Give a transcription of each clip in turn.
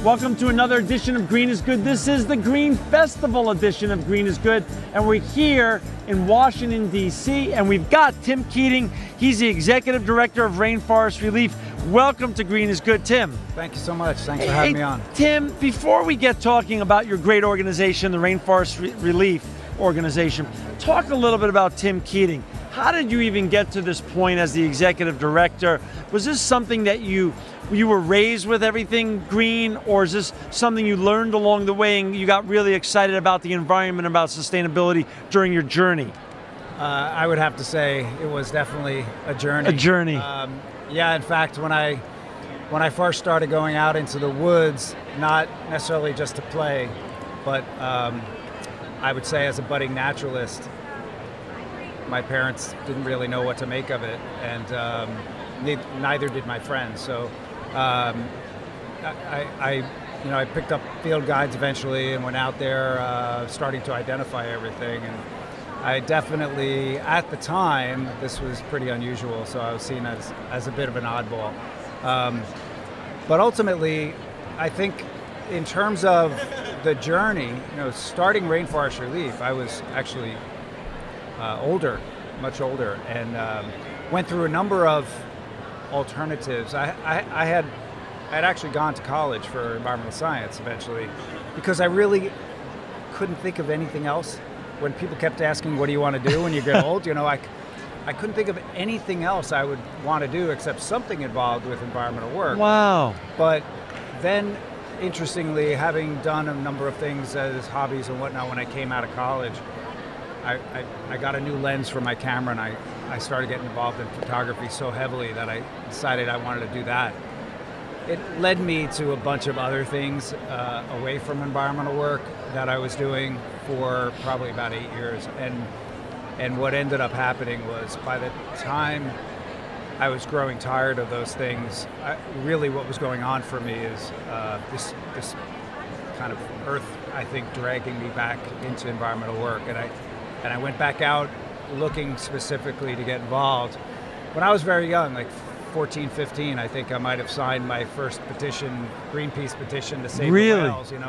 Welcome to another edition of Green is Good. This is the Green Festival edition of Green is Good, and we're here in Washington, D.C., and we've got Tim Keating. He's the Executive Director of Rainforest Relief. Welcome to Green is Good, Tim. Thank you so much. Thanks for having me on. Tim, before we get talking about your great organization, the Rainforest Relief Organization, talk a little bit about Tim Keating. How did you even get to this point as the Executive Director? Was this something that you were raised with everything green, or is this something you learned along the way and you got really excited about the environment, about sustainability during your journey? I would have to say it was definitely a journey. A journey. Yeah, in fact, when I first started going out into the woods, not necessarily just to play, but I would say as a budding naturalist, my parents didn't really know what to make of it, and neither did my friends. So I picked up field guides eventually and went out there starting to identify everything. And I definitely, at the time, this was pretty unusual, so I was seen as a bit of an oddball. But ultimately, I think in terms of the journey, starting Rainforest Relief, I was actually older, much older, and went through a number of alternatives. I had actually gone to college for environmental science eventually, because I really couldn't think of anything else. When people kept asking, what do you want to do when you get old? I couldn't think of anything else I would want to do except something involved with environmental work. Wow. But then, interestingly, having done a number of things as hobbies and whatnot when I came out of college, I got a new lens for my camera, and I started getting involved in photography so heavily that I decided I wanted to do that. It led me to a bunch of other things away from environmental work that I was doing for probably about 8 years. And what ended up happening was, by the time I was growing tired of those things, really what was going on for me is this kind of earth, I think, dragging me back into environmental work. And I went back out looking specifically to get involved. When I was very young, like 14, 15, I think I might have signed my first petition, Greenpeace petition, to save the whales, and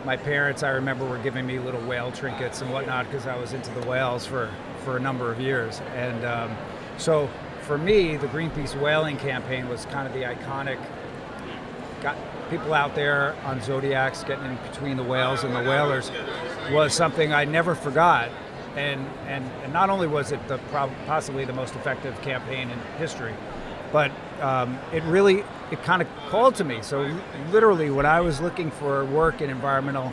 my parents, I remember, were giving me little whale trinkets and whatnot because I was into the whales for a number of years. And so for me, the Greenpeace whaling campaign was kind of the iconic, got people out there on Zodiacs getting in between the whales and the whalers, was something I never forgot. And not only was it possibly the most effective campaign in history, but it kind of called to me. So literally, when I was looking for work in environmental,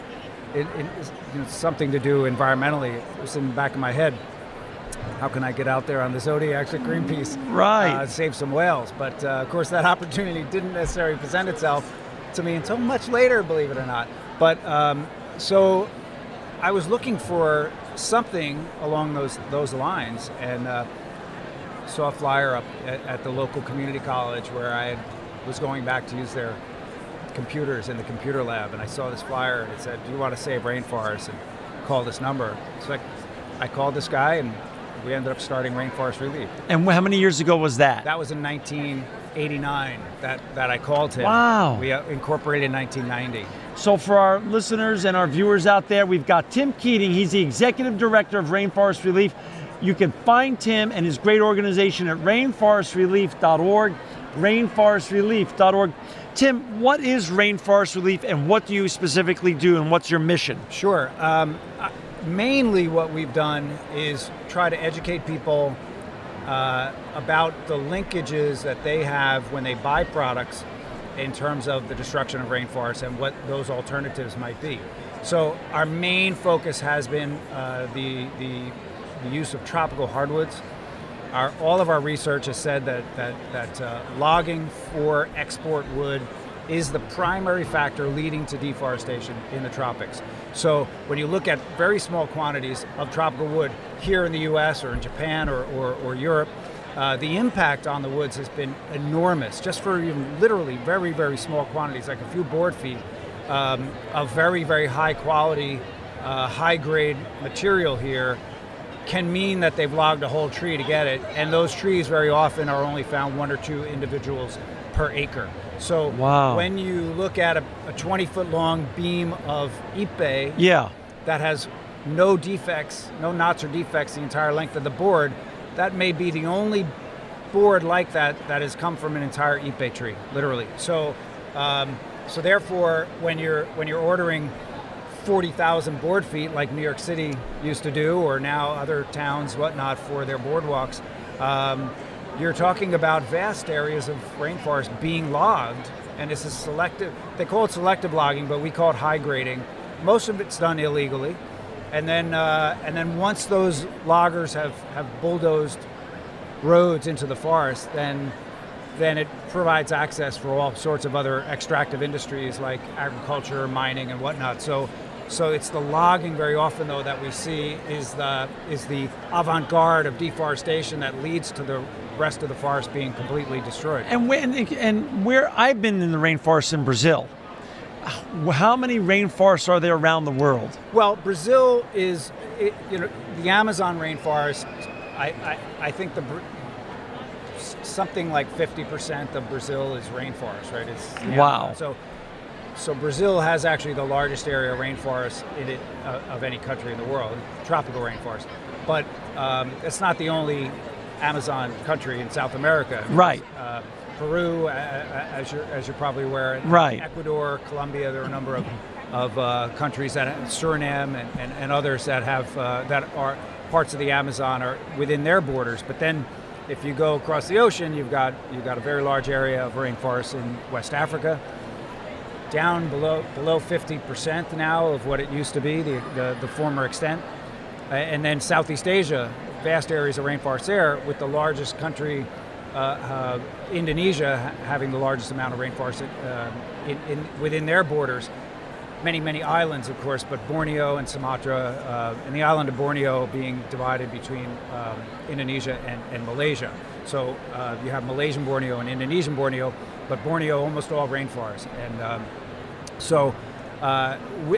something to do environmentally, it was in the back of my head. How can I get out there on the Zodiacs at Greenpeace, right? Save some whales? But of course, that opportunity didn't necessarily present itself to me until much later, believe it or not. But so I was looking for something along those lines, and saw a flyer up at the local community college where I was going back to use their computers in the computer lab, and I saw this flyer and it said, do you want to save rainforests, and call this number. So I called this guy, and we ended up starting Rainforest Relief. And how many years ago was that? That was in 1989 that I called him. Wow. We incorporated in 1990. So for our listeners and our viewers out there, we've got Tim Keating. He's the Executive Director of Rainforest Relief. You can find Tim and his great organization at rainforestrelief.org, rainforestrelief.org. Tim, what is Rainforest Relief, and what do you specifically do, and what's your mission? Sure. Mainly what we've done is try to educate people about the linkages that they have when they buy products in terms of the destruction of rainforests and what those alternatives might be. So our main focus has been the use of tropical hardwoods. All of our research has said that logging for export wood is the primary factor leading to deforestation in the tropics. So when you look at very small quantities of tropical wood here in the US or in Japan or Europe, the impact on the woods has been enormous, just for even literally very, very small quantities, like a few board feet of very, very high quality, high grade material here can mean that they've logged a whole tree to get it, and those trees very often are only found one or two individuals per acre. So wow. when you look at a 20-foot long beam of ipe Yeah. that has no defects, no knots or defects the entire length of the board, that may be the only board like that that has come from an entire ipe tree, literally. So, so therefore, when you're ordering 40,000 board feet like New York City used to do, or now other towns, whatnot, for their boardwalks, you're talking about vast areas of rainforest being logged, and this is selective. They call it selective logging, but we call it high grading. Most of it's done illegally, and then once those loggers have bulldozed roads into the forest, then it provides access for all sorts of other extractive industries like agriculture, mining, and whatnot. So it's the logging very often, though, that we see is the avant-garde of deforestation that leads to the rest of the forest being completely destroyed. And where I've been in the rainforests in Brazil, how many rainforests are there around the world? Well, Brazil is, the Amazon rainforest. I think something like 50% of Brazil is rainforest, right? Wow. So Brazil has actually the largest area of rainforest in it of any country in the world, tropical rainforest. But it's not the only Amazon country in South America. Right. Peru, as you're probably aware. Right. Ecuador, Colombia. There are a number of countries that Suriname and others that have that are parts of the Amazon are within their borders. But then, if you go across the ocean, you've got a very large area of rainforest in West Africa, down below 50% now of what it used to be, the former extent, and then Southeast Asia, vast areas of rainforest there, with the largest country, Indonesia, having the largest amount of rainforest within their borders. Many islands, of course, but Borneo and Sumatra, and the island of Borneo being divided between Indonesia and Malaysia. So you have Malaysian Borneo and Indonesian Borneo, but Borneo almost all rainforest. And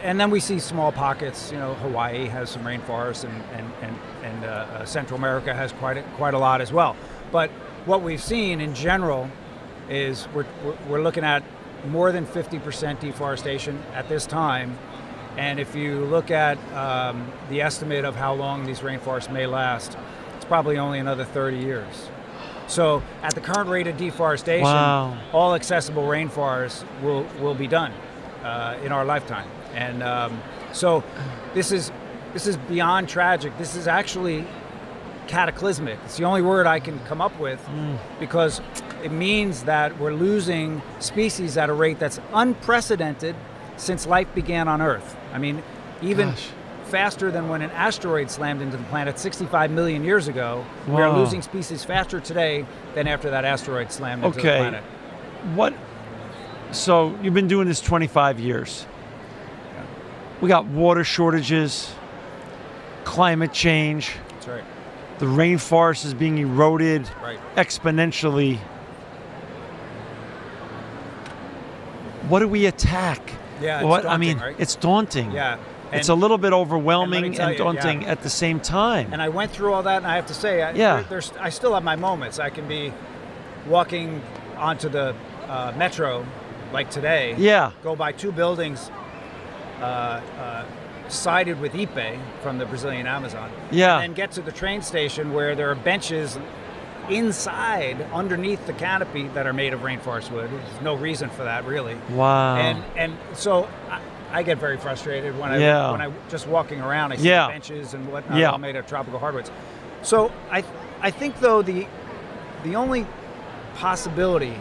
and then we see small pockets. Hawaii has some rainforest, and Central America has quite a lot as well. But what we've seen in general is we're looking at more than 50% deforestation at this time. And if you look at the estimate of how long these rainforests may last, it's probably only another 30 years. So at the current rate of deforestation, wow, all accessible rainforests will be done in our lifetime. And so this is beyond tragic. This is actually cataclysmic. It's the only word I can come up with, because it means that we're losing species at a rate that's unprecedented since life began on Earth. I mean, even faster than when an asteroid slammed into the planet 65 million years ago. Wow. We're losing species faster today than after that asteroid slammed into the planet. So you've been doing this 25 years. Yeah. We got water shortages, climate change. That's right. The rainforest is being eroded exponentially. What do we attack? Yeah, it's daunting, right? It's daunting. Yeah. It's a little bit overwhelming and daunting yeah, at the same time. And I went through all that, and I have to say, I still have my moments. I can be walking onto the metro, like today, go by two buildings sided with ipe from the Brazilian Amazon, and then get to the train station where there are benches inside, underneath the canopy, that are made of rainforest wood. There's no reason for that, really. Wow. And so I get very frustrated when I just walking around, I see the benches and whatnot all made of tropical hardwoods. So I think, though, the only possibility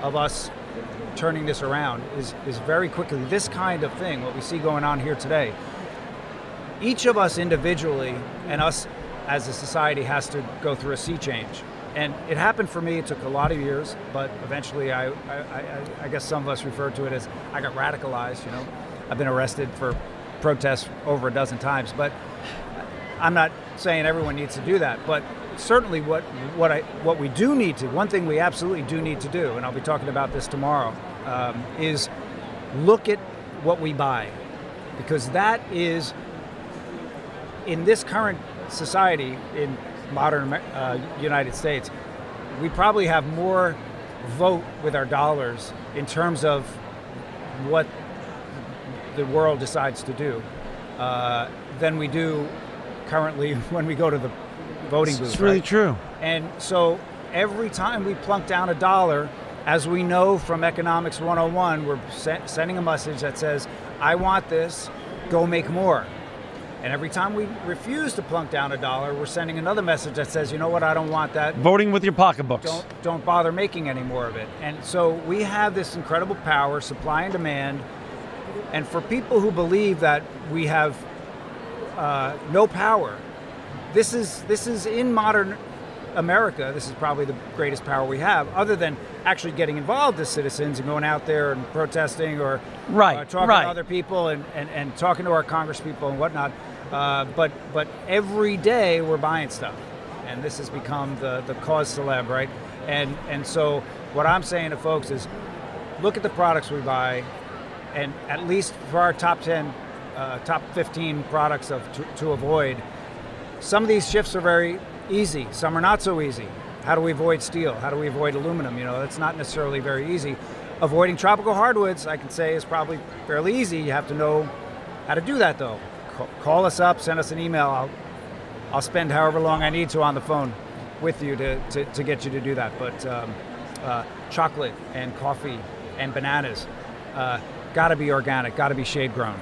of us turning this around is very quickly this kind of thing, what we see going on here today. Each of us individually and us as a society has to go through a sea change. And it happened for me. It took a lot of years, but eventually I guess some of us refer to it as I got radicalized. I've been arrested for protests over a dozen times, but I'm not saying everyone needs to do that. But certainly what we do need to, one thing we absolutely do need to do, and I'll be talking about this tomorrow, is look at what we buy. Because that is, in this current society, in modern United States, we probably have more vote with our dollars in terms of what the world decides to do than we do currently when we go to the voting booth. It's really right? true. And so every time we plunk down a dollar, as we know from Economics 101, we're sending a message that says, I want this, go make more. And every time we refuse to plunk down a dollar, we're sending another message that says, you know what, I don't want that. Voting with your pocketbooks. Don't bother making any more of it. And so we have this incredible power, supply and demand. And for people who believe that we have no power, this is in modern America, this is probably the greatest power we have, other than actually getting involved as citizens and going out there and protesting or talking to other people and talking to our congresspeople and whatnot. But every day we're buying stuff, and this has become the cause célèbre, right? And so what I'm saying to folks is, look at the products we buy, and at least for our top 10, top 15 products to avoid. Some of these shifts are very easy. Some are not so easy. How do we avoid steel? How do we avoid aluminum? You know, that's not necessarily very easy. Avoiding tropical hardwoods, I can say, is probably fairly easy. You have to know how to do that, though. Call us up, send us an email. I'll spend however long I need to on the phone with you to get you to do that. But chocolate and coffee and bananas, got to be organic, got to be shade grown.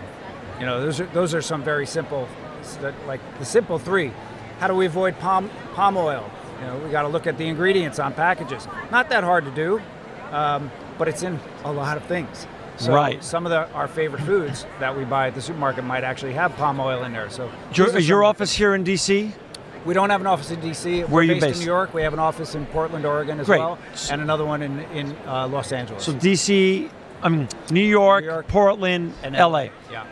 You know, those are some very simple, like the simple three. How do we avoid palm oil? You know, we got to look at the ingredients on packages. Not that hard to do, but it's in a lot of things. So some of our favorite foods that we buy at the supermarket might actually have palm oil in there. So is your office here in D.C.? We don't have an office in D.C. Where are you based based? In New York. We have an office in Portland, Oregon as well, and another one in Los Angeles. So D.C., New York, Portland, and L.A. Yeah.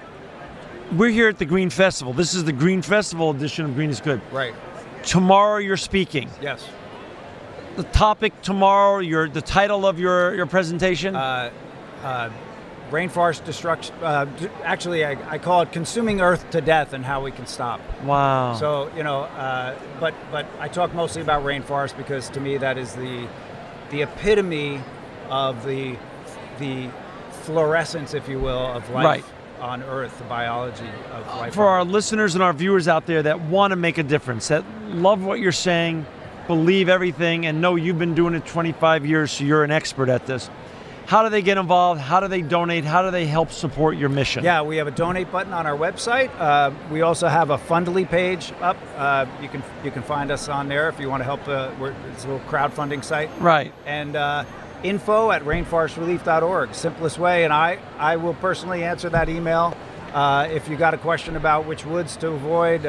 We're here at the Green Festival. This is the Green Festival edition of Green is Good. Right. Tomorrow you're speaking. Yes. The topic tomorrow, the title of your presentation? Rainforest destruction. Actually, I call it consuming Earth to death and how we can stop. Wow. So, you know, but I talk mostly about rainforest because to me that is the epitome of the fluorescence, if you will, of life on Earth, the biology of life. For our listeners and our viewers out there that want to make a difference, that love what you're saying, believe everything, and know you've been doing it 25 years, so you're an expert at this. How do they get involved? How do they donate? How do they help support your mission? Yeah, we have a donate button on our website. We also have a Fundly page up. You can find us on there if you want to help. It's a little crowdfunding site. Right. And info@rainforestrelief.org, simplest way. And I will personally answer that email. If you got a question about which woods to avoid,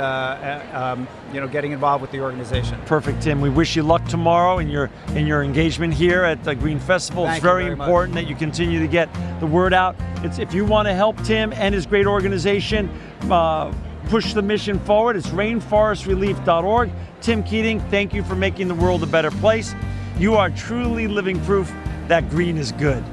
getting involved with the organization. Perfect, Tim. We wish you luck tomorrow in your engagement here at the Green Festival. It's very important that you continue to get the word out. If you want to help Tim and his great organization push the mission forward, it's rainforestrelief.org. Tim Keating, thank you for making the world a better place. You are truly living proof that green is good.